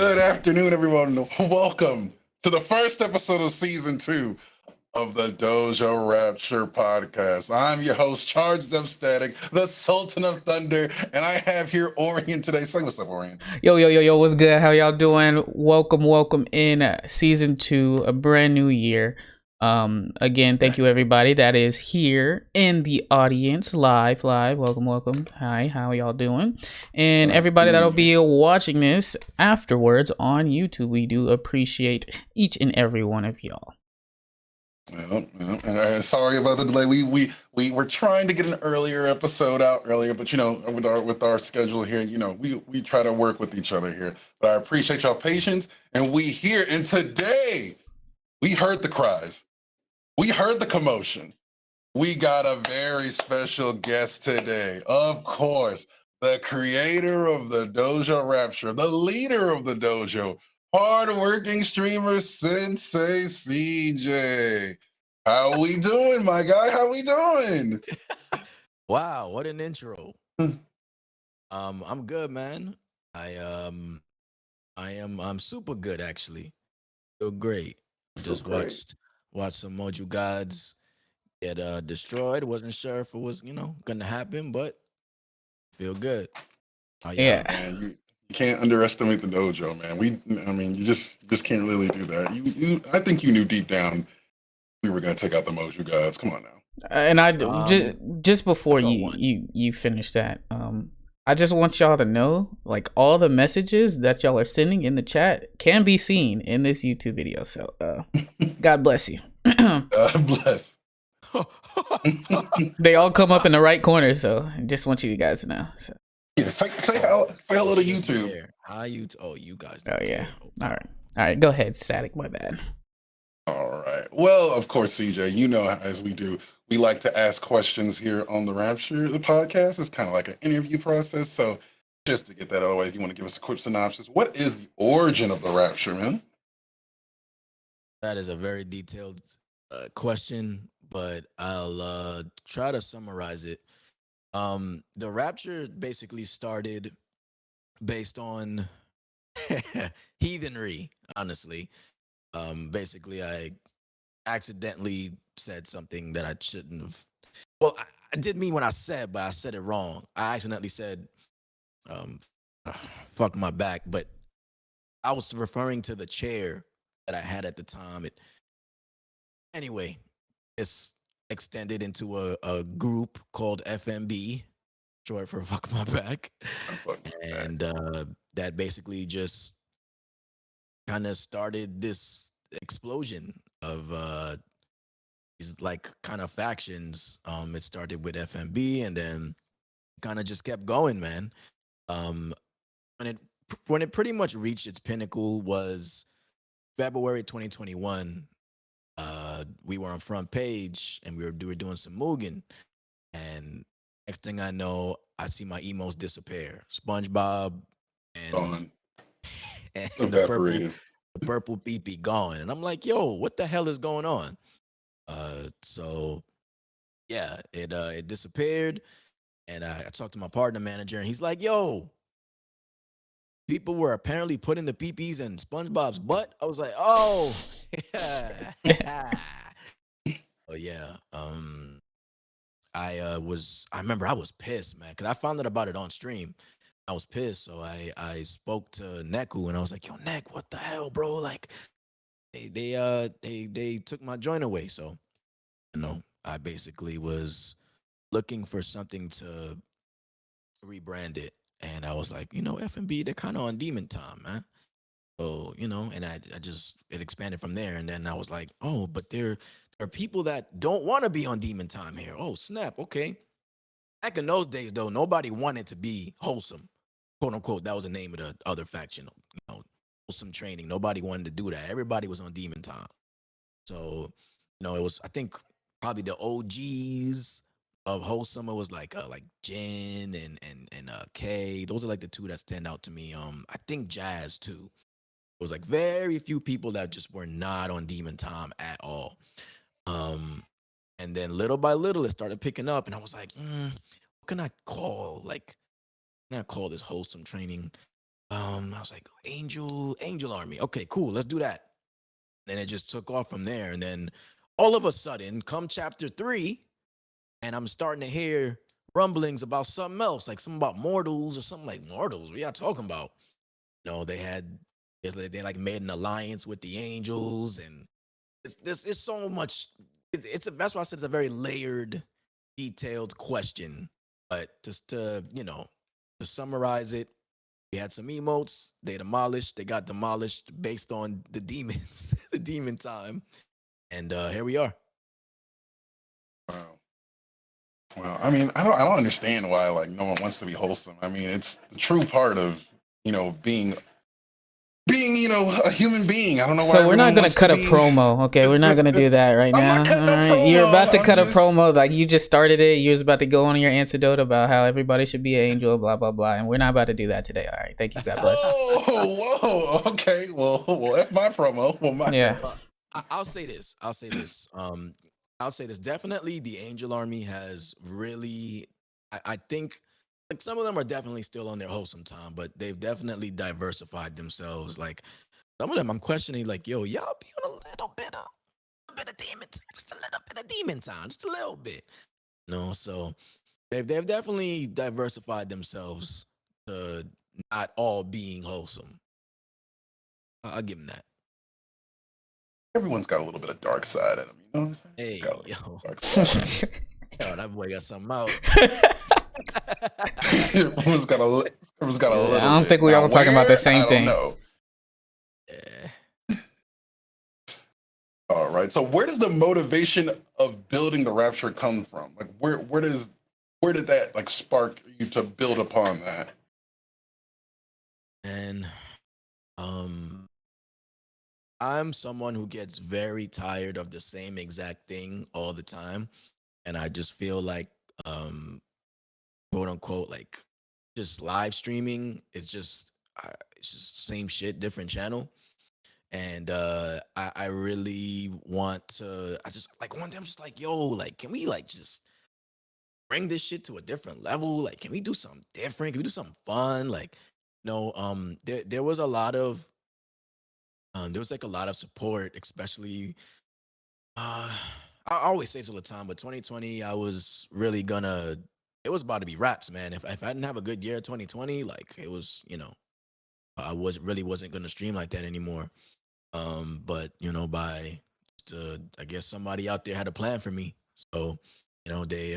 Good afternoon, everyone. Welcome to the first episode of season 2 of the Dojo Rapture podcast. I'm your host, Charged Up Static, the Sultan of Thunder, and I have here Orion today. Say what's up, Orion. Yo, what's good? How y'all doing? Welcome in season 2, a brand new year. Again, thank you everybody that is here in the audience live. Welcome. Hi, how y'all doing? And everybody that'll be watching this afterwards on YouTube, we do appreciate each and every one of y'all. Sorry about the delay. We were trying to get an earlier episode out earlier, but with our schedule here, we try to work with each other here. But I appreciate y'all patience, and and today we heard the cries, we heard the commotion. We got a very special guest today, of course, the creator of the Dojo Rapture, the leader of the dojo, hardworking streamer SenseiCJ. How we doing, my guy? How we doing? Wow, what an intro. I'm good, man. I'm super good actually. Feel great. Just watched some Moju Gods get destroyed. Wasn't sure if it was, gonna happen, but feel good. Yeah. Man, you can't underestimate the dojo, man. You just can't really do that. I think you knew deep down we were gonna take out the Moju Gods. Come on now. And I just before you finish that, I just want y'all to know, like, all the messages that y'all are sending in the chat can be seen in this YouTube video. So, God bless you. God bless. They all come up in the right corner, so I just want you guys to know. So. Yeah, say hello to YouTube. Hi, YouTube. Oh, you guys. Oh yeah. All right. Go ahead, Static. My bad. All right. Well, of course, CJ, as we do, we like to ask questions here on the Rapture, the podcast. It's kind of like an interview process. So just to get that out of the way, if you want to give us a quick synopsis, what is the origin of the Rapture, man? That is a very detailed question, but I'll try to summarize it. The Rapture basically started based on heathenry, honestly. Basically, I accidentally said something that I shouldn't have. Well, I did mean what I said, but I said it wrong. I accidentally said, fuck my back, but I was referring to the chair that I had at the time. Anyway, it's extended into a group called FMB, short for fuck my back. And that basically just kind of started this explosion of these like kind of factions. It started with FMB and then kind of just kept going, man. When it pretty much reached its pinnacle was February 2021. We were on front page and we were doing some Mugen, and next thing I know, I see my emos disappear. SpongeBob and the purple pee gone, and I'm like, yo, what the hell is going on? So yeah, it disappeared, and I talked to my partner manager, and he's like, yo, people were apparently putting the peepees in SpongeBob's butt. I was like, oh, oh yeah. I remember I was pissed, man, because I found out about it on stream. I was pissed, so I spoke to Neku and I was like, yo, Nek, what the hell, bro? Like, they took my joint away. So, I basically was looking for something to rebrand it. And I was like, FMB, they're kind of on demon time, man. So, and I just, it expanded from there. And then I was like, oh, but there are people that don't want to be on demon time here. Oh, snap. Okay. Back in those days, though, nobody wanted to be wholesome, quote unquote. That was the name of the other faction, wholesome training. Nobody wanted to do that. Everybody was on demon time. So, it was, I think, probably the OGs of wholesome. It was like Jin and K. Those are like the two that stand out to me. I think Jazz too. It was like very few people that just were not on demon time at all. And then little by little, it started picking up, and I was like, what can I call? Like, can I call this wholesome training? I was like, Angel Army. Okay, cool. Let's do that. And it just took off from there. And then all of a sudden, come chapter 3, and I'm starting to hear rumblings about something else, like something about mortals or something like mortals. What y'all talking about? They had they like made an alliance with the angels, and it's so much. That's why I said it's a very layered, detailed question. But just to summarize it, we had some emotes. They got demolished based on the demons, the demon time, and here we are. Wow. Well, I mean, I don't understand why like no one wants to be wholesome. I mean, it's the true part of being a human being. I don't know why So we're not everyone gonna wants cut to a be. promo, okay? We're not gonna do that right I'm now. not cutting All a right, you're about promo. to I'm cut a just. promo, like you just started it. You was about to go on your antidote about how everybody should be an angel, blah blah blah, and we're not about to do that today. All right, thank you. God bless. Whoa. Okay. Well. F my promo. Well, my. Yeah. I'll say this. I'll say this. Definitely, the Angel Army has really. I think like some of them are definitely still on their wholesome time, but they've definitely diversified themselves. Like some of them, I'm questioning. Like, yo, y'all be on a bit of demon, just a little bit of demon time, just a little bit. So they've definitely diversified themselves to not all being wholesome. I'll give them that. Everyone's got a little bit of dark side in them. You know what I'm saying? Hey, Got a little yo, dark side. yo, that boy got something out. Everyone's got a I little don't think bit. we Now all talking about the where? same I don't thing. know. Yeah. All right. So where does the motivation of building the Rapture come from? Like where did that like spark you to build upon that? And I'm someone who gets very tired of the same exact thing all the time. And I just feel like quote unquote like just live streaming is just it's just same shit, different channel. And I really want to I just like one day I'm just like, yo, like can we like just bring this shit to a different level? Like, can we do something different? Can we do something fun? Like, there was a lot of there was like a lot of support, especially uh I always say this all the time, but 2020, I was really gonna it was about to be raps, man. If I didn't have a good year 2020, like it was, I wasn't gonna stream like that anymore. But by I guess somebody out there had a plan for me. So, they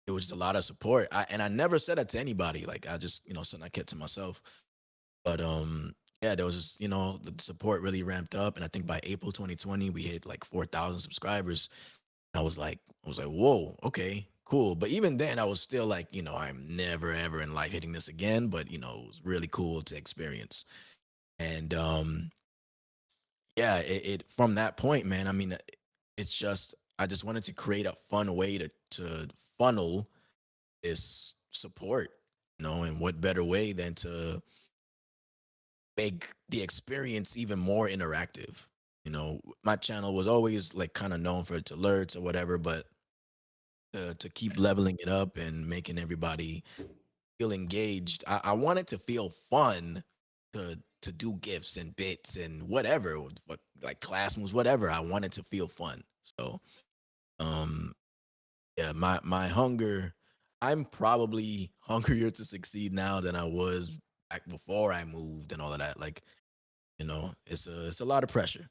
it was just a lot of support. I never said that to anybody. Like I just, something I kept to myself. But yeah, there was just, the support really ramped up. And I think by April 2020, we hit like 4,000 subscribers. I was like, whoa, okay, cool. But even then I was still like, I'm never ever in life hitting this again. But it was really cool to experience. And yeah, it from that point, man, I mean, it's just I just wanted to create a fun way to funnel is support, and what better way than to make the experience even more interactive. My channel was always like kind of known for its alerts or whatever, but to keep leveling it up and making everybody feel engaged, I want it to feel fun to do gifts and bits and whatever, like class moves, whatever. I want it to feel fun. So, um, yeah, my hunger, I'm probably hungrier to succeed now than I was back before I moved and all of that. Like, it's a lot of pressure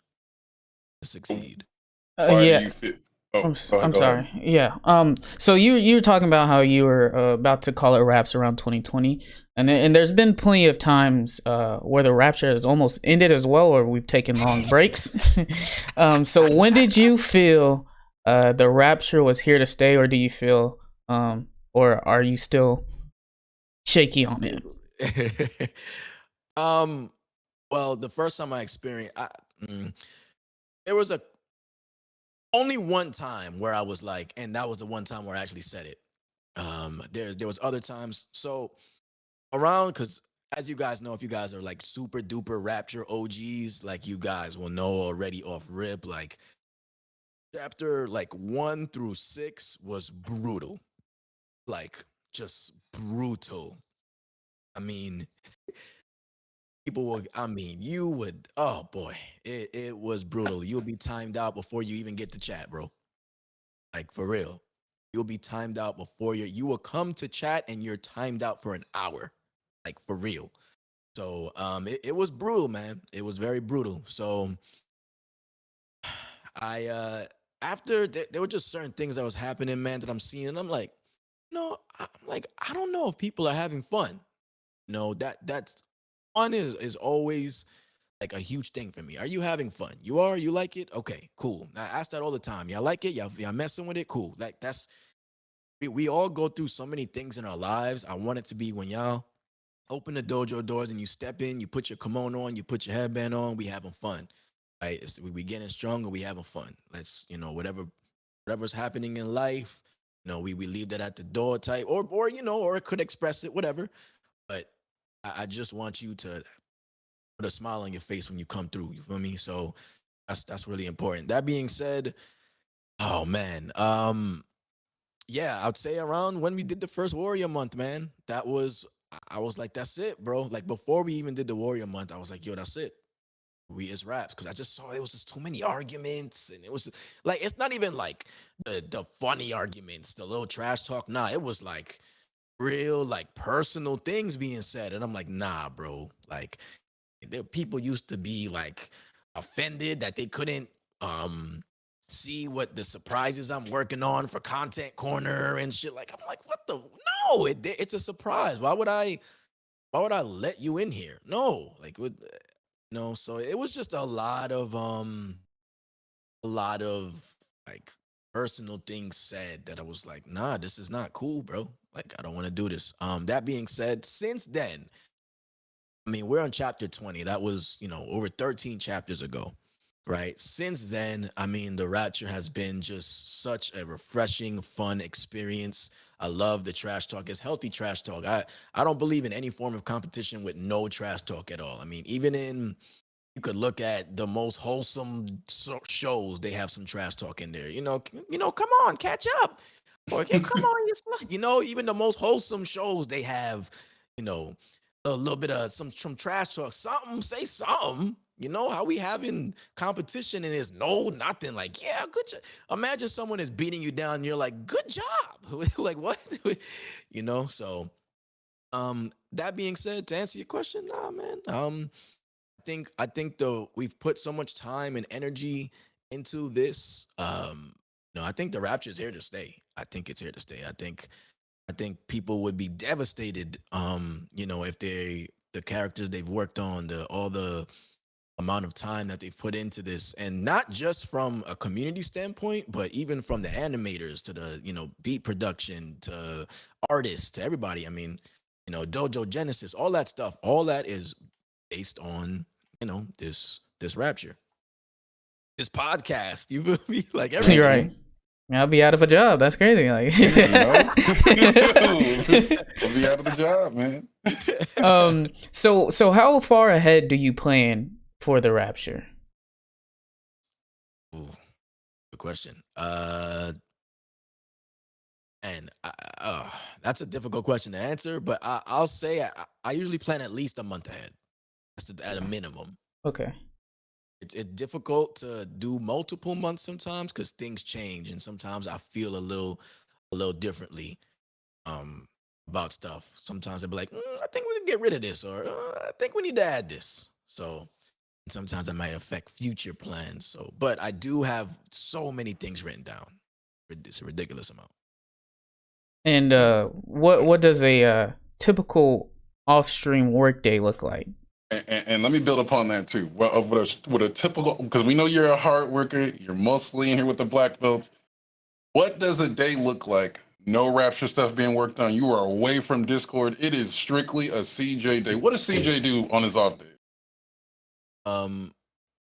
to succeed. Why do Yeah. you feel? Oh, go ahead. I'm Go ahead. sorry. Yeah. So you were talking about how you were about to call it Raps around 2020, and there's been plenty of times where the Rapture has almost ended as well, or we've taken long breaks. So when did you feel the Rapture was here to stay, or do you feel, or are you still shaky on it? um, well, the first time I experienced, there was only one time where I was like, and that was the one time where I actually said it. There was other times. So around, because as you guys know, if you guys are like super duper Rapture OGs, like you guys will know already off rip, like chapter like 1 through 6 was brutal, like just brutal. I mean, people will. I mean, you would. Oh boy, it was brutal. You'll be timed out before you even get to chat, bro. Like for real, you'll be timed out before you will come to chat and you're timed out for an hour, like for real. So it was brutal, man. It was very brutal. So I after there were just certain things that was happening, man, that I'm seeing, and I'm like, no, I'm like, I don't know if people are having fun. No, that's fun is always like a huge thing for me. Are you having fun? You are? You like it? Okay, cool. I ask that all the time. Y'all like it? Y'all messing with it? Cool. Like that's we all go through so many things in our lives. I want it to be when y'all open the dojo doors and you step in, you put your kimono on, you put your headband on, we having fun. Right? We getting stronger, we having fun. Let's, whatever's happening in life, we leave that at the door type, or or it could express it, whatever. But I just want you to put a smile on your face when you come through. You feel me? So that's really important. That being said, oh man, yeah, I'd say around when we did the first Warrior Month, man. That was I was like, that's it, bro. Like before we even did the Warrior Month, I was like, yo, that's it. We is raps because I just saw it was just too many arguments, and it was like it's not even like the funny arguments, the little trash talk. Nah, it was like real like personal things being said, and I'm like, nah, bro. Like there people used to be like offended that they couldn't see what the surprises I'm working on for Content Corner and shit. Like I'm like, what the no, it's a surprise. Why would I let you in here? No, like would no, so it was just a lot of like personal things said that I was like, nah, this is not cool, bro. Like I don't want to do this. That being said, since then, I mean, we're on chapter 20. That was, over 13 chapters ago, right? Since then, I mean, the Rapture has been just such a refreshing, fun experience. I love the trash talk. It's healthy trash talk. I don't believe in any form of competition with no trash talk at all. I mean, even in you could look at the most wholesome shows, they have some trash talk in there. Come on, catch up. Or come on, even the most wholesome shows, they have, you know, a little bit of some trash talk. Something, say something. You know how we having competition and there's no nothing like, yeah, good job. Imagine someone is beating you down and you're like, good job. Like what? So that being said, to answer your question, nah, man. I think though we've put so much time and energy into this. No, I think the Rapture is here to stay. I think it's here to stay. I think people would be devastated, if the characters they've worked on, all the amount of time that they've put into this, and not just from a community standpoint, but even from the animators to the, beat production to artists to everybody. I mean, Dojo Genesis, all that stuff, all that is based on, this Rapture, this podcast. You feel me? Like You're everything. right. I'll be out of a job. That's crazy. Like, We'll be out of the job, man. so how far ahead do you plan for the Rapture? Ooh, good question. And that's a difficult question to answer, but I'll say I usually plan at least a month ahead. At a minimum. Okay. It's difficult to do multiple months sometimes because things change, and sometimes I feel a little differently about stuff. Sometimes I'll be like, I think we can get rid of this, or I think we need to add this. So sometimes that might affect future plans. So, but I do have so many things written down. It's a ridiculous amount. And what does a typical off-stream workday look like? And let me build upon that too. Well, with a typical, because we know you're a hard worker, you're mostly in here with the black belts. What does a day look like? No Rapture stuff being worked on. You are away from Discord. It is strictly a CJ day. What does CJ do on his off day?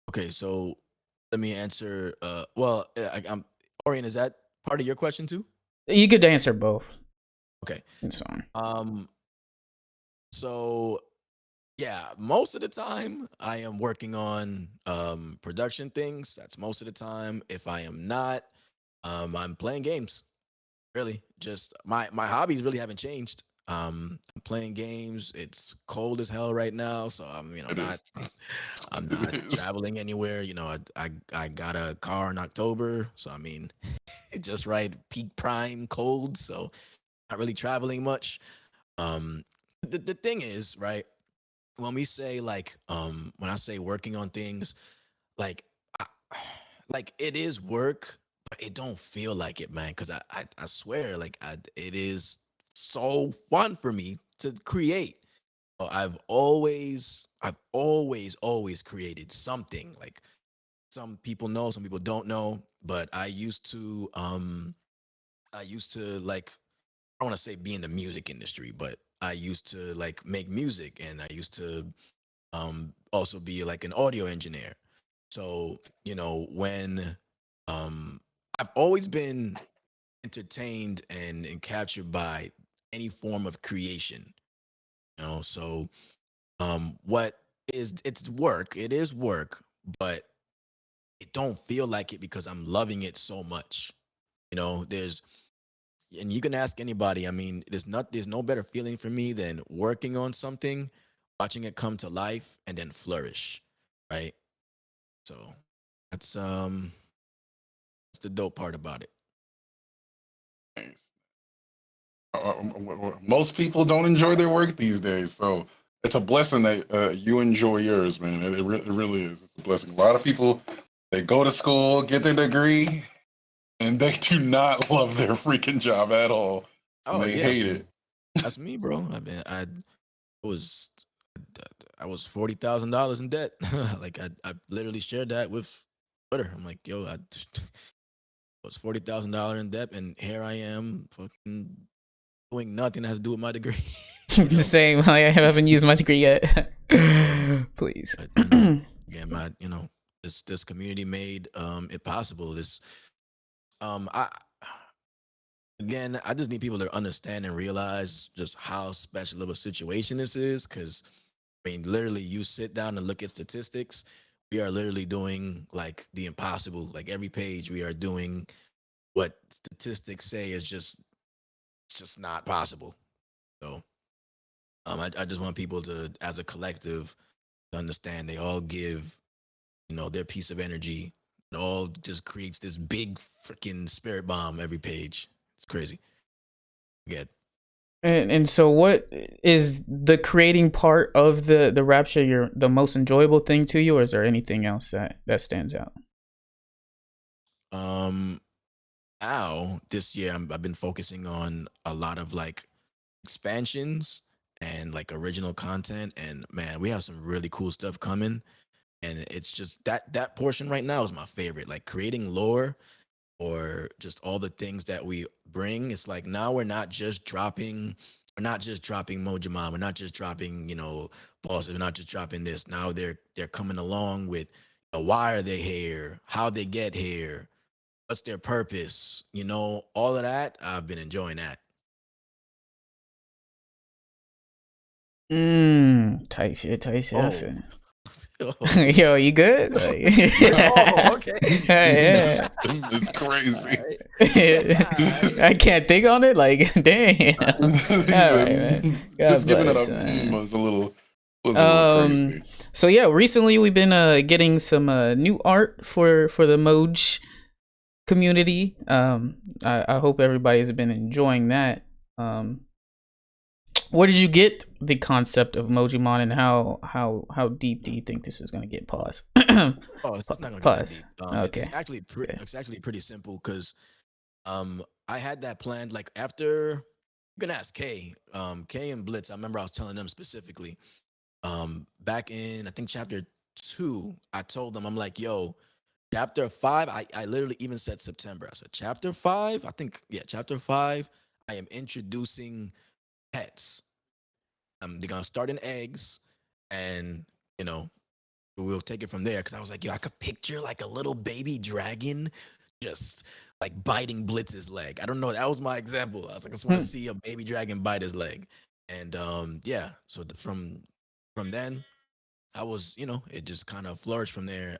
Okay, so let me answer. I'm Orion. Is that part of your question too? You could answer both. Okay. It's fine. So yeah, most of the time I am working on production things. That's most of the time. If I am not, I'm playing games. Really, just my hobbies really haven't changed. I'm playing games. It's cold as hell right now, so It not is. I'm It not is. traveling anywhere. I got a car in October, so it's just right peak prime cold, so not really traveling much. Um, the thing is, right, when we say when I say working on things, like I, like it is work, but it don't feel like it, man. Because I swear, it is so fun for me to create. I've always created something. Like some people know, some people don't know, but I used to like, I don't want to say be in the music industry, but I used to like make music, and I used to also be like an audio engineer. So, when um I've always been entertained and captured by any form of creation, so what is it's work, it is work, but it don't feel like it because I'm loving it so much. There's and you can ask anybody. I mean, there's no better feeling for me than working on something, watching it come to life and then flourish, right? So that's the dope part about it. Nice. Most people don't enjoy their work these days, so it's a blessing that you enjoy yours, man. It really is. It's a blessing. A lot of people, they go to school, get their degree, and they do not love their freaking job at all, and Oh they yeah, hate it. that's me, bro. Was I was $40,000 in debt. Like I literally shared that with Twitter. I'm like, yo, I was $40,000 in debt, and here I am, fucking doing nothing that has to do with my degree. you know, Same. Like, I haven't used my degree yet. yeah. Please. But again, this community made it possible. I again, I just need people to understand and realize just how special of a situation this is. Because literally, you sit down and look at statistics. We are literally doing like the impossible. Like every page, we are doing what statistics say is just not possible. So, I just want people to, as a collective, to understand they all give, their piece of energy. It all just creates this big freaking spirit bomb every page. It's crazy. Good. And so, what is the creating part of the Rapture the most enjoyable thing to you, or is there anything else that stands out? Um, Now this year I've been focusing on a lot of like expansions and like original content, and man, we have some really cool stuff coming. And it's just that portion right now is my favorite. Like creating lore or just all the things that we bring. It's like now we're not just dropping Mojima, we're not just dropping, bosses, we're not just dropping this. Now they're coming along with why are they here? How they get here? What's their purpose? All of that. I've been enjoying that. Tight shit, tight shit. I Oh, feel. oh, Yo, you good? Like, oh, okay. yeah. It's crazy. All right. I can't think on it. Like, damn. All He right, man. said, God just giving it bless, a man. was a little crazy. So yeah, recently we've been getting some new art for the Moj community. I hope everybody's been enjoying that. Um, where did you get the concept of Mojimon, and how deep do you think this is gonna get? Pause. Oh, it's not gonna get that Pause. deep. Okay. Okay. It's actually pretty simple because I had that planned like after. You can ask Kay, Kay and Blitz. I remember I was telling them specifically, back in I think chapter 2. I told them, I'm like, yo, chapter 5. I literally even said September. I said chapter 5. I think, yeah, chapter 5. I am introducing pets. They're gonna start in eggs, and you know we'll take it from there. Because I was like, yo, I could picture like a little baby dragon just like biting Blitz's leg. I don't know. That was my example. I was like, I just want to Hmm. see a baby dragon bite his leg. And yeah. So from then, I was, it just kind of flourished from there.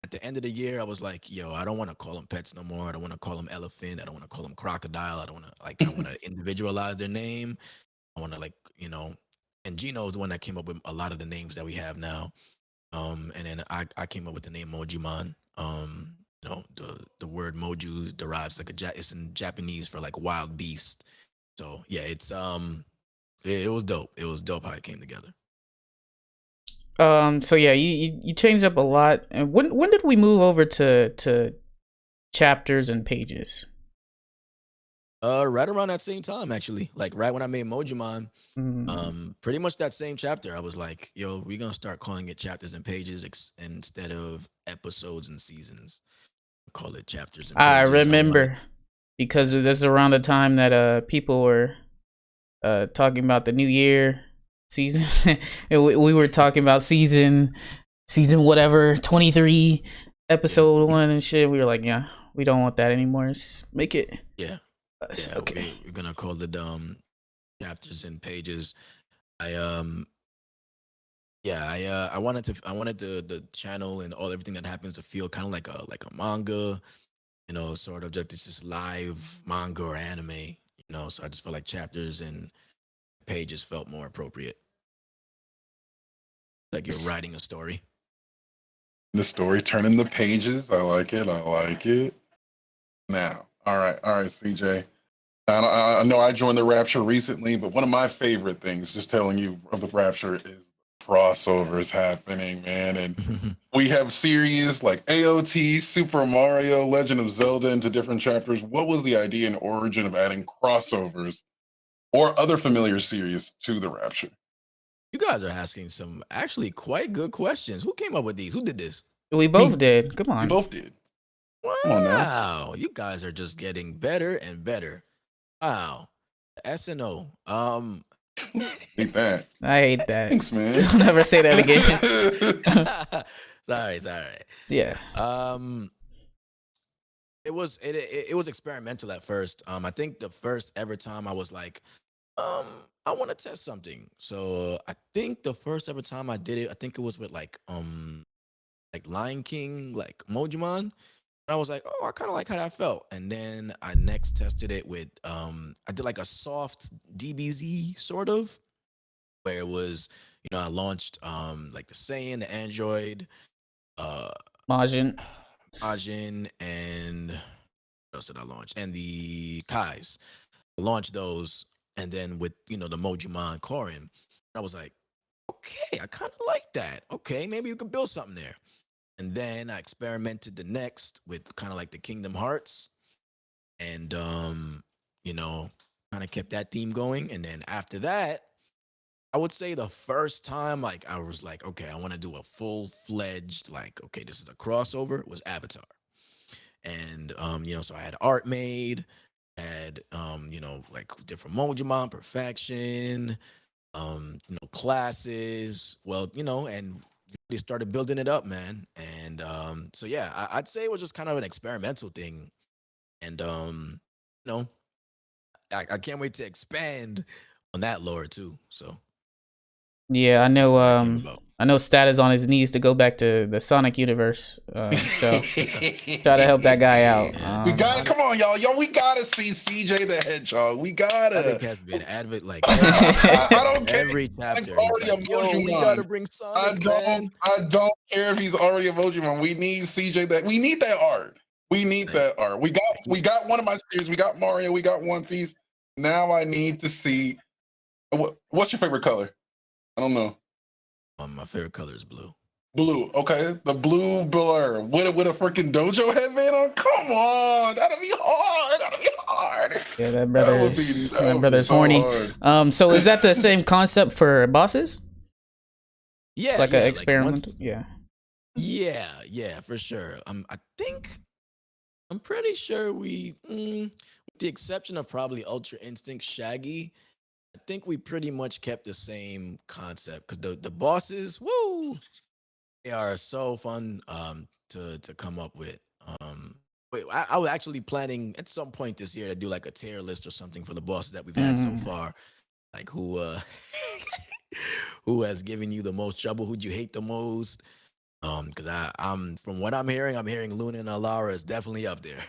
At the end of the year, I was like, yo, I don't want to call them pets no more. I don't want to call them elephant. I don't want to call them crocodile. I don't want to I want to individualize their name. I want to like, and Gino is the one that came up with a lot of the names that we have now. And then I came up with the name Mojimon. The word moju derives like it's in Japanese for like wild beast. So yeah, it was dope. It was dope how it came together. So yeah, you changed up a lot. And when did we move over to chapters and pages? Right around that same time, actually. Like right when I made Mojimon, Mm. pretty much that same chapter, I was like, "Yo, we're gonna start calling it chapters and pages instead of episodes and seasons. Call it chapters and I pages." I wanted, remember because this is around the time that people were talking about the new year season. And we were talking about season whatever 23 episode 1 and shit. We were like, yeah, we don't want that anymore. Just make it. yeah, Okay. we're gonna call it chapters and pages. I Yeah, I wanted the channel and everything that happens to feel kind of like a manga, sort of just live manga or anime, So I just felt like chapters and pages felt more appropriate, like you're writing a story. The story, turning the pages. I like it. I like it. Now, all right, CJ. I know I joined the Rapture recently, but one of my favorite things, just telling you of the Rapture, is crossovers happening, man. And we have series like AOT, Super Mario, Legend of Zelda into different chapters. What was the idea and origin of adding crossovers or other familiar series to the Rapture? You guys are asking some actually quite good questions. Who came up with these? Who did this? We both did. Come We on. both did. Come on now. Wow, you guys are just getting better and better. Wow, SNO. Hate that. I hate that. Thanks, man. Don't ever say that again. Sorry, it's all right. Yeah. It was experimental at first. I think the first ever time I was like, I want to test something. So I think the first ever time I did it, I think it was with like Lion King, like Mojimon. And I was like, oh, I kind of like how that felt. And then I next tested it with I did like a soft DBZ sort of, where it was, I launched like the Saiyan, the Android, Majin. and what else did I launch? And the Kais. I launched those, and then with the Mojimon Korin, I was like, okay, I kind of like that. Okay, maybe you could build something there. And then I experimented the next with kind of like the Kingdom Hearts, and kind of kept that theme going. And then after that, I would say the first time like I was like, okay, I want to do a full-fledged, like, okay, this is a crossover, was Avatar. And so I had art made, had like different Mojimon perfection, classes. Well, and they started building it up, man. And so yeah, I'd say it was just kind of an experimental thing. And you know, I can't wait to expand on that lore too. So Yeah, I that's know. how that came about. I know Stat is on his knees to go back to the Sonic universe. So try to help that guy out. We gotta come on, y'all. We gotta see CJ the Hedgehog. We gotta. Sonic has been advert like I don't care. every It's chapter. already He's like, yo, we Mojimon. gotta bring Sonic, man. I don't care if he's already a Mojimon. We need CJ that. We need that art. We need that art. We got one of my series. We got Mario. We got One Piece. Now I need to see. What's your favorite color? I don't know. My favorite color is blue. Blue, okay. The blue blur with a freaking Dojo headband on. Come on, that'll be hard. That'll be hard. Yeah, that brother's so horny. hard. So is that the same concept for bosses? Yeah, It's like an experiment. Like yeah, for sure. I'm pretty sure with the exception of probably Ultra Instinct Shaggy, I think we pretty much kept the same concept because the bosses, woo, they are so fun to come up with. I was actually planning at some point this year to do like a tier list or something for the bosses that we've had so far, like who who has given you the most trouble, who'd you hate the most. Because I'm from what I'm hearing Luna and Alara is definitely up there.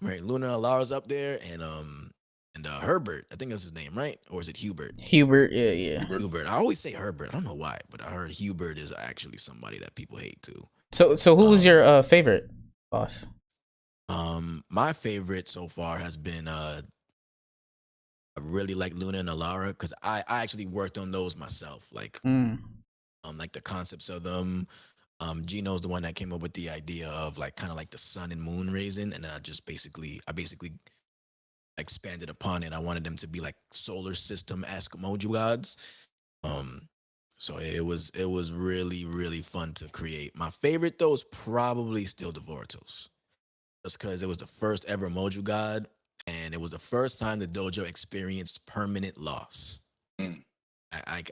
I'm hearing Luna and Alara's up there, and and Herbert. I think that's his name, right? Or is it Hubert? Hubert, yeah. Hubert. I always say Herbert. I don't know why, but I heard Hubert is actually somebody that people hate too. So who was your favorite boss? My favorite so far has been I really like Luna and Alara because I actually worked on those myself. Like the concepts of them. Gino's the one that came up with the idea of like kind of like the sun and moon raising, and then I basically expanded upon it. I wanted them to be like solar system-esque Moju gods. So it was really, really fun to create. My favorite though is probably still the Vortos. Just because it was the first ever Moju god, and it was the first time the dojo experienced permanent loss. Mm. I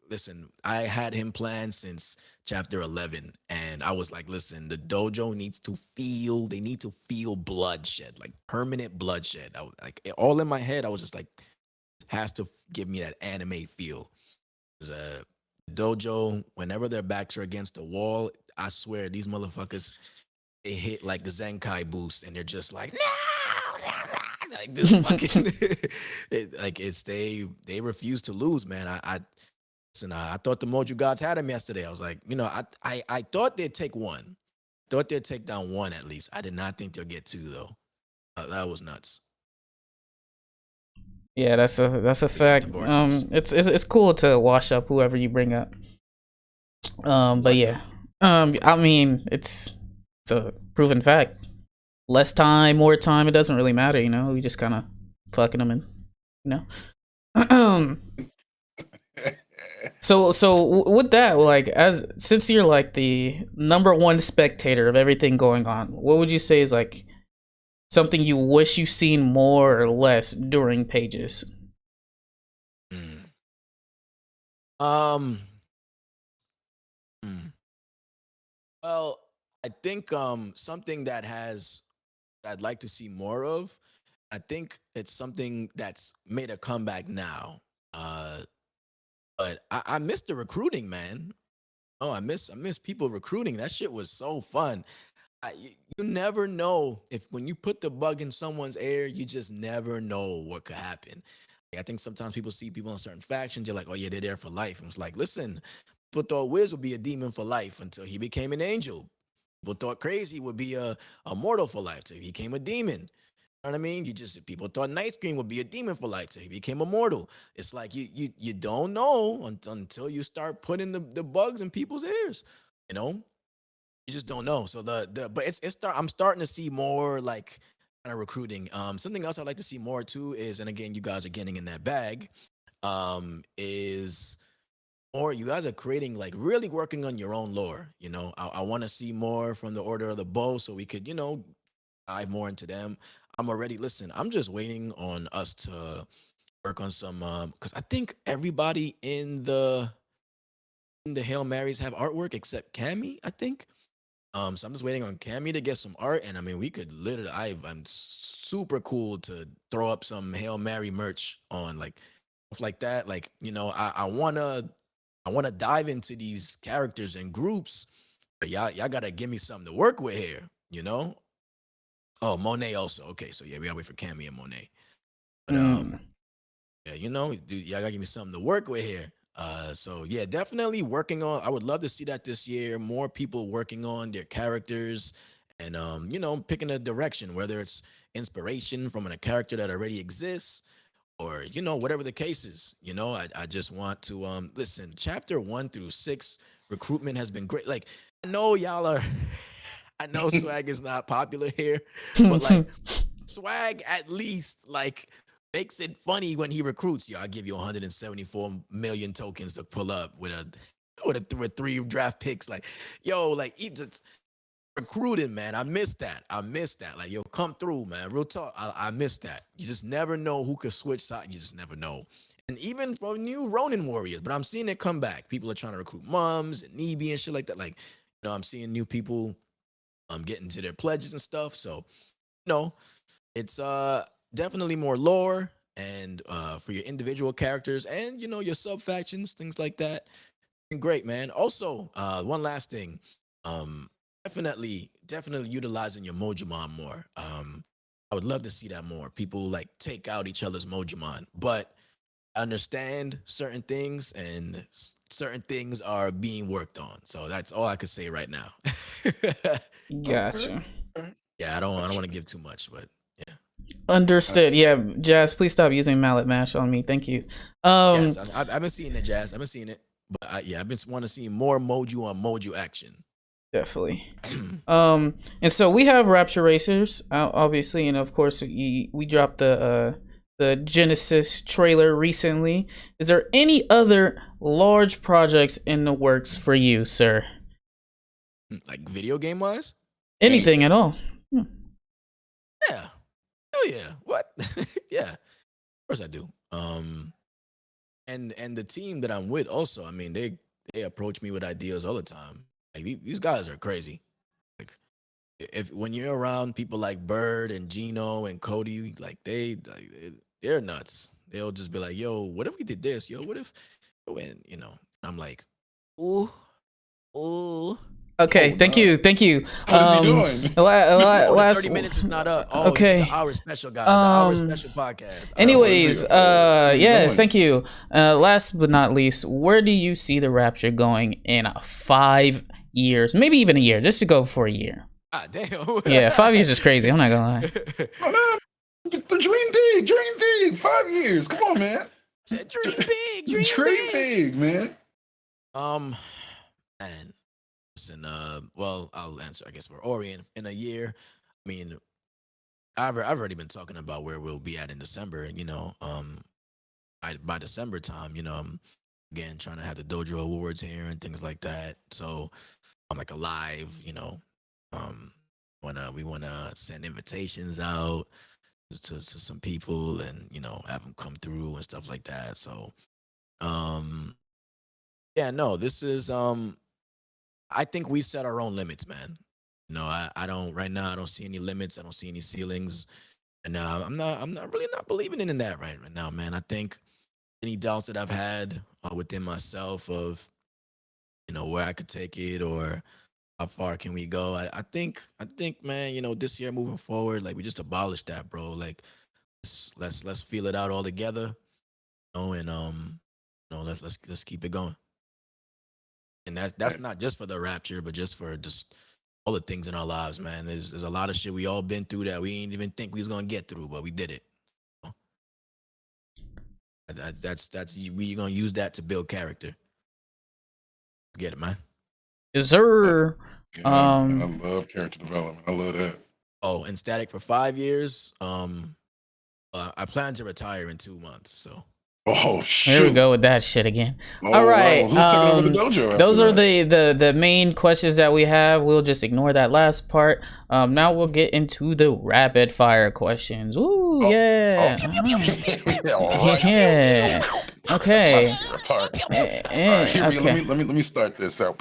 listen, I had him planned since chapter 11, and I was like, listen, the dojo they need to feel bloodshed, like permanent bloodshed. All in my head, I was just like, has to give me that anime feel. Dojo, whenever their backs are against the wall, I swear these motherfuckers, they hit like the Zenkai boost, and they're just like, no, like this fucking, they refuse to lose, man. I thought the Moju gods had him yesterday. I was like, I thought they'd take one, thought they'd take down one at least. I did not think they'll get two though. That was nuts. Yeah, that's a fact. It's cool to wash up whoever you bring up. But yeah, I mean, it's a proven fact. Less time, more time, it doesn't really matter, We just kind of fucking them in, So with that, like, since you're like the number one spectator of everything going on, what would you say is like something you wish you seen more or less during pages? Well, I think something that I'd like to see more of. I think it's something that's made a comeback now. But I miss the recruiting, man. Oh, I miss people recruiting. That shit was so fun. You never know if when you put the bug in someone's ear, you just never know what could happen. I think sometimes people see people in certain factions, you're like, oh yeah, they're there for life. And it's like, listen, people thought Wiz would be a demon for life until he became an angel. People thought Crazy would be a mortal for life till he became a demon. You know what I mean? People thought Night Screen would be a demon for life till he became immortal. It's like you don't know until you start putting the bugs in people's ears. You just don't know. So I'm starting to see more like kind of recruiting. Something else I'd like to see more too is, and again, you guys are getting in that bag, is or you guys are creating like really working on your own lore. I want to see more from the Order of the Bow so we could, dive more into them. I'm just waiting on us to work on some because I think everybody in the Hail Marys have artwork except Cammy, I think. So I'm just waiting on Cammy to get some art, and I mean, we could literally. I'm super cool to throw up some Hail Mary merch on like stuff like that. Like I wanna dive into these characters and groups, but y'all gotta give me something to work with here. Oh, Monet also. Okay, so yeah, we gotta wait for Cammy and Monet. But yeah, dude, y'all gotta give me something to work with here. So yeah, definitely working on. I would love to see that this year. More people working on their characters, and picking a direction, whether it's inspiration from a character that already exists, or whatever the case is. I just want to listen. Chapter 1 through 6 recruitment has been great. Like I know y'all are. I know swag is not popular here, but like swag at least like makes it funny when he recruits. I'll give you 174 million tokens to pull up with 3 draft picks. Like, like he just recruiting, man. I miss that. Like, come through, man. Real talk. I miss that. You just never know who could switch sides. You just never know. And even for new Ronin warriors, but I'm seeing it come back. People are trying to recruit mums and Nebi and shit like that. Like, I'm seeing new people getting to their pledges and stuff. So, it's definitely more lore and for your individual characters and your sub factions, things like that. Great, man. Also, one last thing. Definitely utilizing your Mojumon more. I would love to see that more. People like take out each other's Mojimon, but I understand certain things, and certain things are being worked on. So that's all I could say right now. Gotcha. Okay. Yeah, I don't want to give too much, but yeah. Understood. Yeah, Jazz, please stop using mallet mash on me. Thank you. Yes, I've been seeing it, Jazz. I've been seeing it, but I've been want to see more Moju on Moju action. Definitely. And so we have Rapture Racers, obviously, and of course we dropped the Genesis trailer recently. Is there any other large projects in the works for you, sir? Like video game wise? Anything at all? Yeah. Hell yeah. What? Yeah. Of course I do. And the team that I'm with also, I mean, they approach me with ideas all the time. Like these guys are crazy. Like if when you're around people like Bird and Gino and Cody, like they're nuts. They'll just be like, "Yo, what if we did this? Yo, what if?" And I'm like, "Ooh, ooh." Okay, Oh, thank no. you. What is he doing? Last 30 minutes is not up. Oh, okay. this is the hour special, guys. The hour special podcast. Anyways, what is he yes, doing? thank you. Last but not least, where do you see the Rapture going in 5 years, maybe even a year, just to go for a year? Ah, damn. Yeah, 5 years is crazy. I'm not gonna lie. Oh, no. Dream big. 5 years. Come on, man. Said dream big, dream Dream big. big, man. And listen, well, I'll answer, I guess, for Orient in a year. I mean, I've already been talking about where we'll be at in December. By December time, I'm again trying to have the Dojo Awards here and things like that. So I'm like alive, when we want to send invitations out to some people and have them come through and stuff like that. So yeah, no, this is I think we set our own limits, man. I don't right now. I don't see any limits. I don't see any ceilings, and I'm not really not believing in that right now, man. I think any doubts that I've had within myself of where I could take it or how far can we go. I think, man, this year moving forward, like we just abolished that, bro. Like let's feel it out all together, and let's keep it going. And that's not just for the Rapture, but just for just all the things in our lives, man. There's a lot of shit we all been through that we didn't even think we was gonna get through, but we did it. That's we gonna use that to build character. Get it, man. Yes, sir. Yeah, I love character development. I love that. Oh, and Static for 5 years. I plan to retire in 2 months, so. Oh, shoot. Here we go with that shit again. Oh, All right. wow. Who's taking over the dojo after Those are that? the main questions that we have. We'll just ignore that last part. Now we'll get into the rapid fire questions. Ooh, yeah. All right. Yeah. Okay. All right, here we go. Okay. Let me start this out.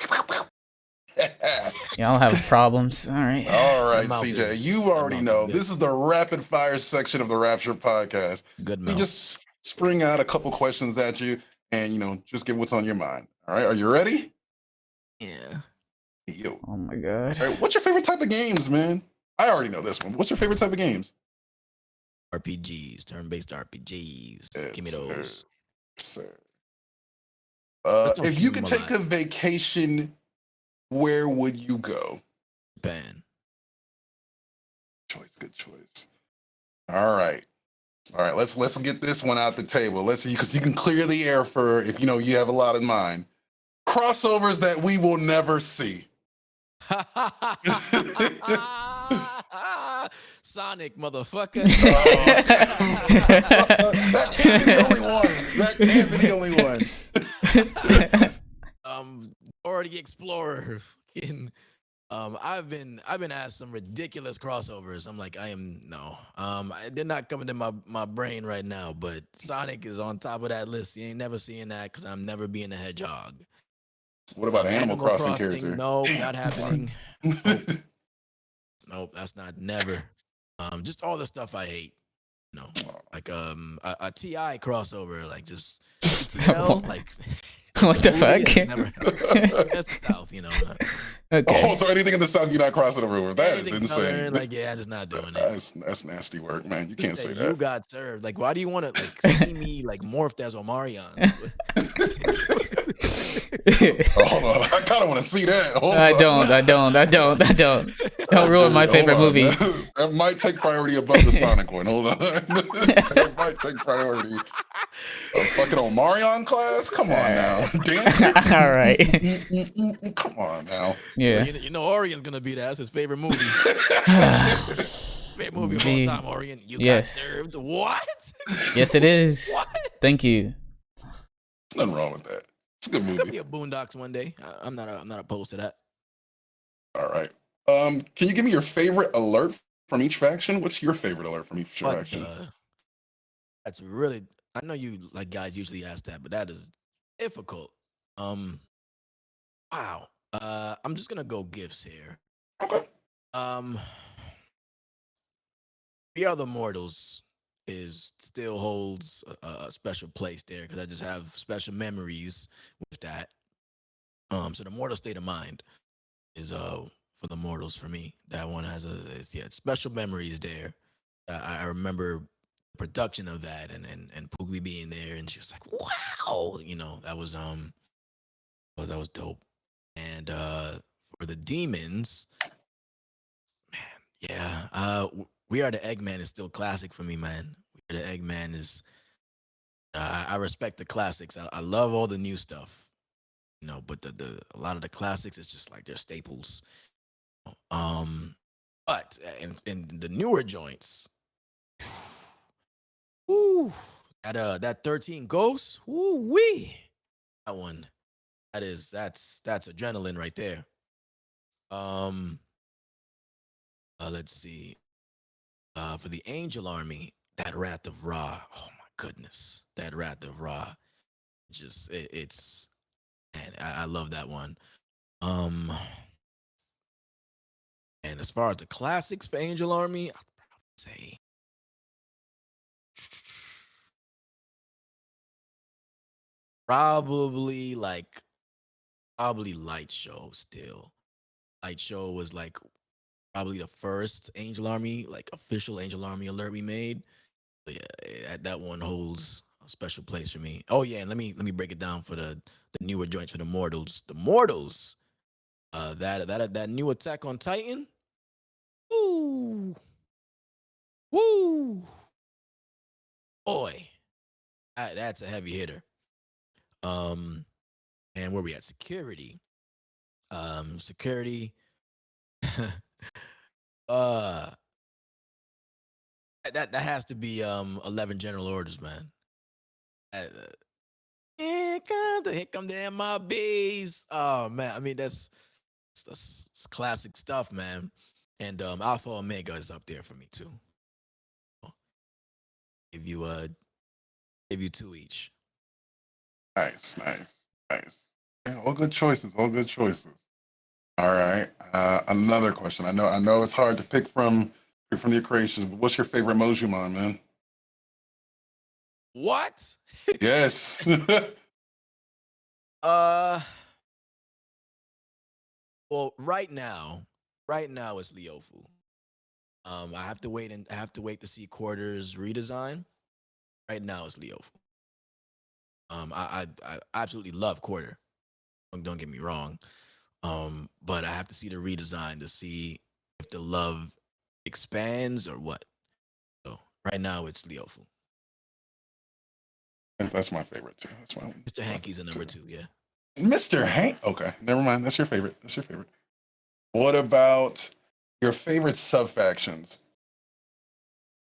Y'all have problems. All right. All right, Mouth CJ, is- you already mouth is know good. this is the rapid fire section of the Rapture podcast. Good We mouth. just spring out a couple questions at you and just get what's on your mind. All right, are you ready? Yeah. Yo. Oh my god. All right, what's your favorite type of games, man? I already know this one. What's your favorite type of games? RPGs, turn-based RPGs. Yes, Give me those. sir. Just don't If keep you could them take a vacation, where would you go? Japan. Good choice. All right. Let's get this one out the table. Let's see, because you can clear the air for if you have a lot in mind. Crossovers that we will never see. Sonic, motherfucker. That can't be the only one. That can't be the only one. Already Explorer. Fucking, I've been asked some ridiculous crossovers. I'm like, they're not coming to my brain right now. But Sonic is on top of that list. You ain't never seeing that because I'm never being a hedgehog. What about Animal Crossing character? No, not happening. Nope, that's not never. Just all the stuff I hate. Like a TI crossover, like just ETL, like What the Movie, fuck? never. That's the South, you know. Okay. Oh, so anything in the South, you're not crossing over with. That is Anything insane. Southern, like, yeah, I'm just not doing it. That's nasty work, man. You You can't said say you that. got served. Like, why do you want to like see me like morphed as Omarion? Oh, hold on. I kind of want to see that. Hold I on. don't. Don't ruin my favorite Hold on. movie. That might take priority above the Sonic one. Hold on. That might take priority. A fucking Omarion class? Come on now. Dancer? All right. Come on now. Yeah. You know Orion's gonna be that. That's his favorite movie. Favorite movie of all Indeed. time, Orion. You got Yes. served. What? Yes, it is. What? Thank you. There's nothing wrong with that. It's a good Could be movie. a Boondocks one day. I'm not opposed to that. All right. Can you give me your favorite alert from each faction? What's your favorite alert from each But faction? that's really. I know you like guys usually ask that, but that is difficult. Wow. I'm just gonna go gifts here. Okay. We Are the Mortals is still holds a special place there because I just have special memories with that. So the Mortal State of Mind is for the Mortals for me. That one has special memories there. I remember the production of that and Poogly being there and she was like, wow, you know, that was dope. And for the demons, yeah, We Are the Eggman is still classic for me, man. We Are the Eggman is I respect the classics. I love all the new stuff. You know, but a lot of the classics, it's just like they're staples. But in the newer joints, woo, that 13 Ghosts, woo wee, that one, that's adrenaline right there. Let's see, for the Angel Army, that Wrath of Ra, oh my goodness, that Wrath of Ra, it's man, I love that one. And as far as the classics for Angel Army, I'd say probably Light Show still. Light Show was like probably the first Angel Army, like official Angel Army alert we made. But yeah, that one holds a special place for me. Oh yeah, and let me break it down for the newer joints for the Mortals. The Mortals, that new Attack on Titan. Woo! Woo! Boy, that's a heavy hitter. And where we at? Security. Security. uh, that has to be 11 General Orders, man. Here come the MIBs. Oh man, I mean that's classic stuff, man. And Alpha Omega is up there for me too. Give you two each. Nice. Yeah, all good choices. All right. Another question. I know it's hard to pick from the creations, but what's your favorite Mojumon, man? What? Yes. Well, right now it's Leofu. I have to wait to see Quarters redesign. Right now it's Leofu. I absolutely love Quarter. Don't get me wrong. But I have to see the redesign to see if the love expands or what. So right now it's Leofu. That's my favorite too. That's my Mr. Hankey's a number 2, yeah. Mr. Hank. Okay, never mind. That's your favorite. What about your favorite sub factions?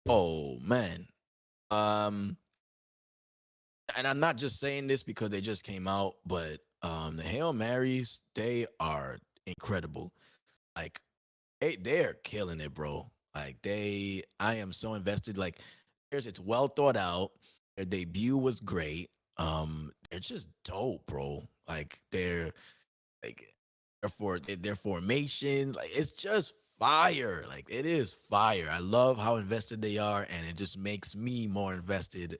Oh man. And I'm not just saying this because they just came out, but the Hail Marys, they are incredible. Like they're killing it, bro. Like I am so invested. Like it's well thought out. Their debut was great. They're just dope, bro. Like their formation, like it's just fire. Like it is fire. I love how invested they are, and it just makes me more invested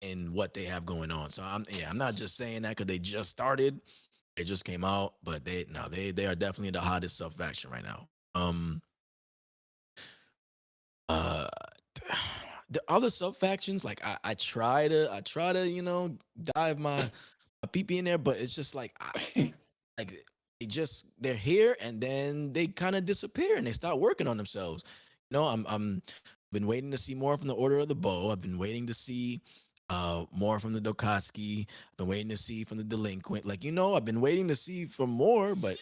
in what they have going on. So I'm not just saying that because they just started. They just came out, but they are definitely the hottest sub faction right now. Uh, the other sub factions, like I try to dive my PP in there, but it's just like like they're here and then they kind of disappear and they start working on themselves. I'm been waiting to see more from the Order of the Bow. I've been waiting to see more from the Dokatsuki. I've been waiting to see from the Delinquent. Like, I've been waiting to see from more, but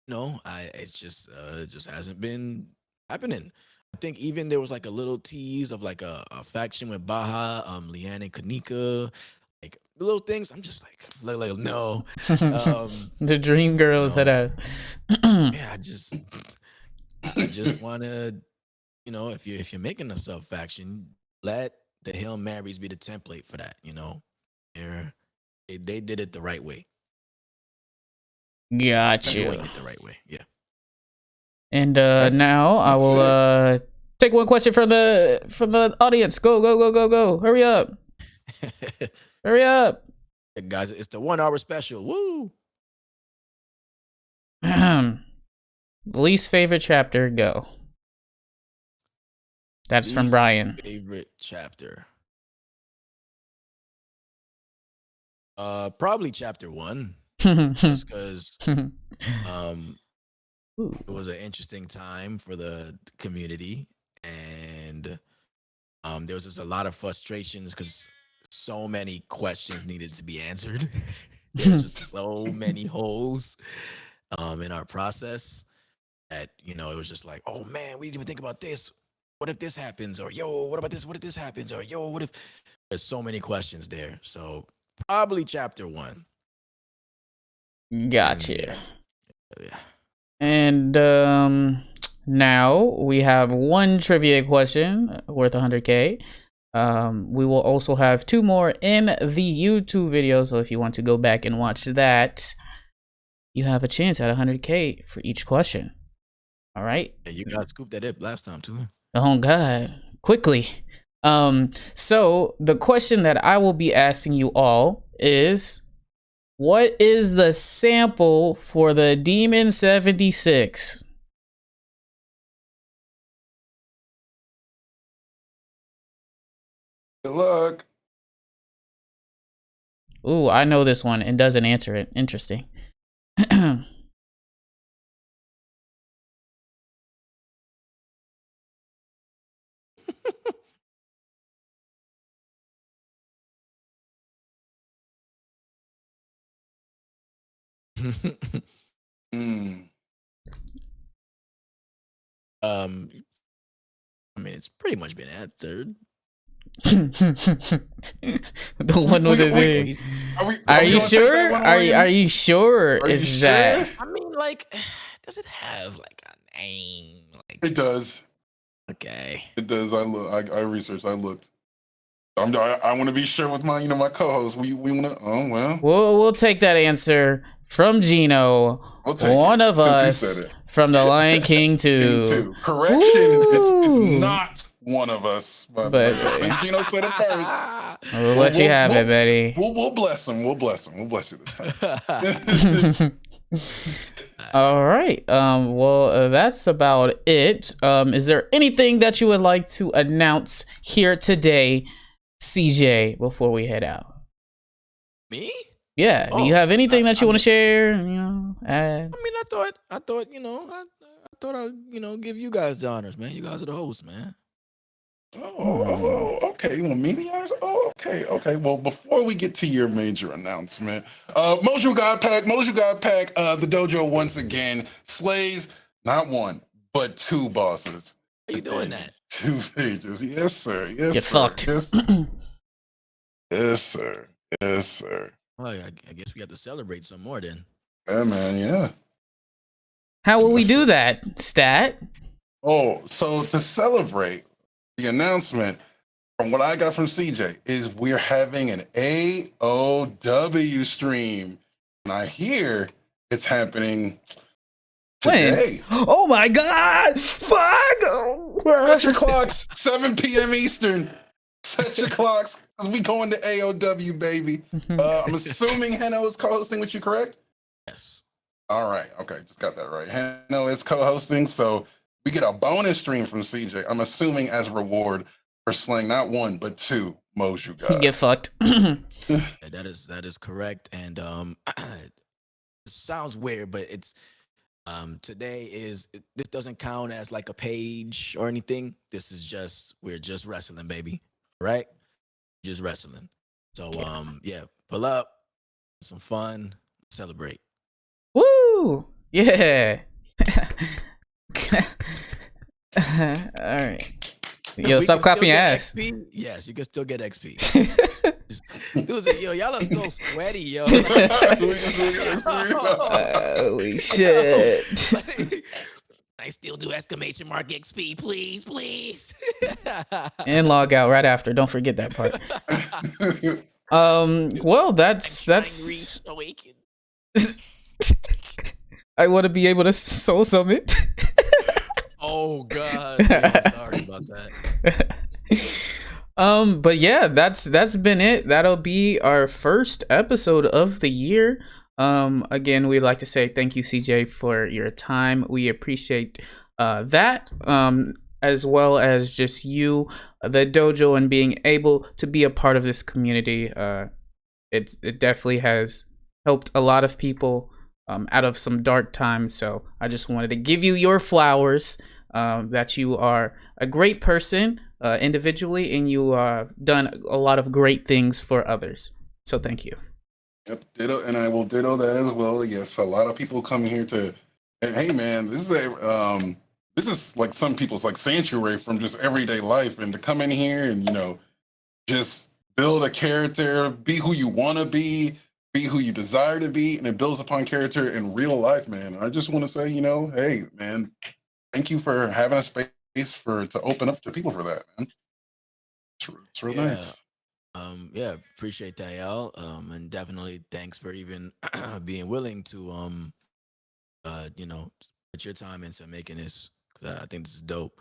it just hasn't been happening. I think even there was like a little tease of like a faction with Baja, Leanne and Kanika, like little things. I'm just like no. The Dream Girls had a. Yeah, I just want to, if you're making a sub faction, let the Hail Marys be the template for that. They did it the right way. Got They're you. doing it the right way. Yeah. And now I will take one question from the audience. Go. Hurry up. Hurry up. Guys, it's the 1 hour special. Woo. Least favorite chapter, go. That's from Brian. Favorite chapter. Probably chapter 1. Just because it was an interesting time for the community, and there was just a lot of frustrations because so many questions needed to be answered. There was just so many holes in our process that it was just like, oh man, we didn't even think about this. What if this happens? Or yo, what about this? What if this happens? Or yo, what if? There's so many questions there. So probably chapter 1. Gotcha. Yeah. And now we have one trivia question worth 100K. We will also have 2 more in the YouTube video. So if you want to go back and watch that, you have a chance at 100K for each question. All right. Yeah, you got scooped that up last time too. Oh God, quickly. So the question that I will be asking you all is, what is the sample for the Demon 76? Good luck. Ooh, I know this one and doesn't answer it. Interesting. I mean, it's pretty much been answered. The one with the thing. Are you sure? Are you sure? Is that? I mean, like, does it have like a name? Like, it does. Okay. It does. I researched. I looked. I want to be sure with my my co-host. We want to. Oh well. We'll take that answer from Gino, one of us from the Lion King 2. Correction, it's not one of us. But since Gino said it first, we'll let you have it, Betty. We'll bless him. We'll bless him. We'll bless you this time. All right. Well, that's about it. Is there anything that you would like to announce here today, CJ, before we head out? Me? Yeah. Do you have anything that you want to share? I mean, I thought, I thought I'd, give you guys the honors, man. You guys are the hosts, man. Oh, okay. You want me the honors? Oh, okay. Well, before we get to your major announcement, Mojo God Pack, the dojo once again slays not 1 but 2 bosses. How you doing that? 2 pages. Yes, sir. Yes, Get sir. fucked. Yes, sir. Yes, sir. Well, I guess we have to celebrate some more then. Yeah, man. Yeah. How will we do that, Stat? Oh, so to celebrate, the announcement from what I got from CJ is we're having an AOW stream. And I hear it's happening today. When? Oh my God! Fuck! Set your clocks, 7 p.m. Eastern. Set your clocks, because we going to AOW, baby. I'm assuming Heno is co-hosting with you, correct? Yes. All right. Okay, just got that right. Heno is co-hosting, so we get a bonus stream from CJ. I'm assuming as reward for slaying not one but two Moju guys. Get fucked. Yeah, that is correct. And it sounds weird, but it's today this doesn't count as like a page or anything. This is just we're just wrestling, baby. Right? Just wrestling. So yeah, pull up, some fun, celebrate. Woo! Yeah. All right. Yo, stop clapping your ass. XP? Yes, you can still get XP. Dude, yo, y'all are so sweaty, yo. Holy shit. I still do exclamation mark XP, please, please. And log out right after. Don't forget that part. Well, that's awaken. I want to be able to soul summon. Oh god. Yeah, sorry about that. But yeah, that's been it. That'll be our first episode of the year. Again, we'd like to say thank you, CJ, for your time. We appreciate that. As well as just you, the dojo, and being able to be a part of this community. It definitely has helped a lot of people out of some dark times. So I just wanted to give you your flowers. That you are a great person individually, and you done a lot of great things for others. So thank you. Yep, ditto, and I will ditto that as well. Yes, a lot of people come here to, hey man, this is like some people's like sanctuary from just everyday life, and to come in here and just build a character, be who you want to be who you desire to be, and it builds upon character in real life, man. I just want to say, hey man, thank you for having a space to open up to people for that, man. It's real nice. Yeah, appreciate that, y'all. And definitely thanks for even being willing to put your time into making this. 'Cause I think this is dope.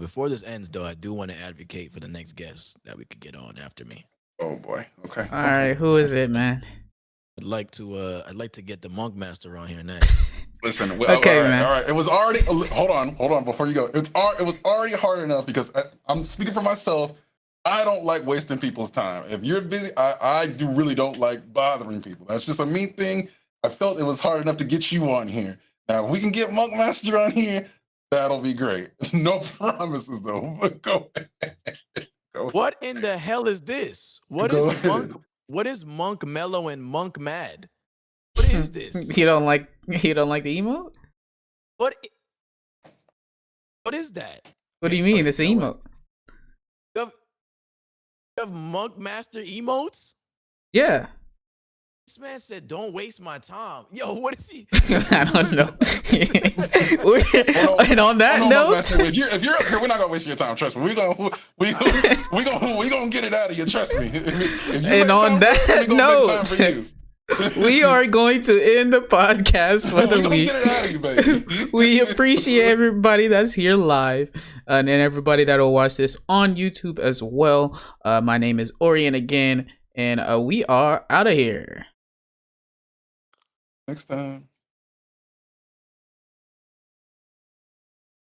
Before this ends, though, I do want to advocate for the next guest that we could get on after me. Oh boy. Okay. All right, who is it, man? I'd like to get the Monk Master on here next. Listen, well, okay, all right, man. All right. It was already. Hold on, before you go. It was already hard enough because I'm speaking for myself. I don't like wasting people's time. If you're busy, I really don't like bothering people. That's just a me thing. I felt it was hard enough to get you on here. Now, if we can get Monk Master on here, that'll be great. No promises though. But go ahead. What in the hell is this? What is Monk Mellow and Monk Mad? What is this? You don't like the emote? What is that? What do you mean? It's an emote. You have Monk Master emotes? Yeah. This man said, "Don't waste my time." Yo, what is he? I don't know. And on that note, if you're up here, we're not gonna waste your time. Trust me. We gonna get it out of you. Trust me. And on that note, we are going to end the podcast. Whether we get it out of you, baby. We appreciate everybody that's here live, and everybody that will watch this on YouTube as well. My name is Orion again, and we are out of here. Next time.